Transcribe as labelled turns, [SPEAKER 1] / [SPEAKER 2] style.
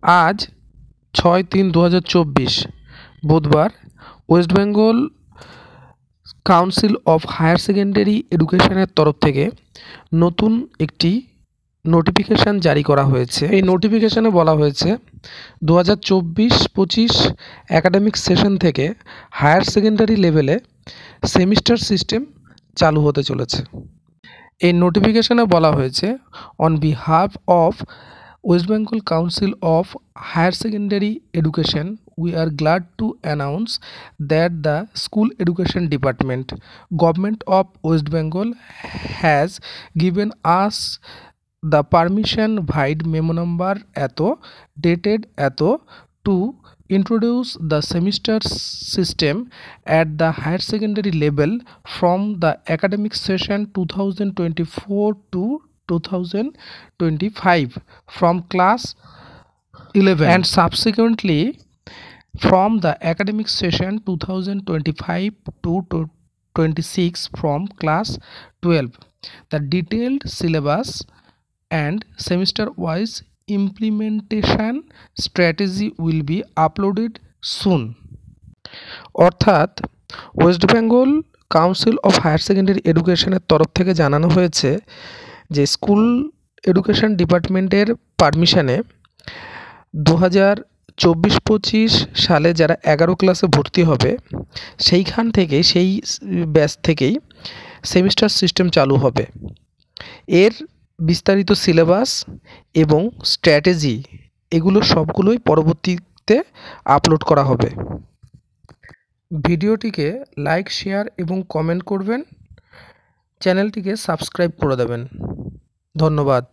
[SPEAKER 1] আজ 6-3-2024 বুধবার West Bengal Council of Higher Secondary এডুকেশনের তরফ থেকে নতুন একটি নোটিফিকেশান জারি করা হয়েছে। এই নোটিফিকেশানে বলা হয়েছে 2024-25 অ্যাকাডেমিক সেশন থেকে হায়ার সেকেন্ডারি লেভেলে সেমিস্টার সিস্টেম চালু হতে চলেছে। এই নোটিফিকেশানে বলা হয়েছে on behalf of West Bengal Council of Higher Secondary Education, we are glad to announce that the School Education Department, Government of West Bengal has given us the permission via memo number eto dated eto to introduce the semester system at the higher secondary level from the academic session 2024 to 2025 from class 11 and subsequently from the academic session 2025 to 26 from class 12. The detailed syllabus and semester wise implementation strategy will be uploaded soon. অর্থাৎ West Bengal Council of Higher Secondary এডুকেশনের তরফ থেকে জানানো হয়েছে যে school education ডিপার্টমেন্টের পারমিশনে 2024-25 সালে যারা 11 ক্লাসে ভর্তি হবে সেইখান থেকে সেই ব্যাচ থেকেই সেমিস্টার সিস্টেম চালু হবে। এর বিস্তারিত সিলেবাস এবং স্ট্র্যাটেজি এগুলো সবগুলোই পরবর্তীতে আপলোড করা হবে। ভিডিওটিকে লাইক, শেয়ার এবং কমেন্ট করবেন, চ্যানেলটিকে সাবস্ক্রাইব করে দেবেন। ধন্যবাদ।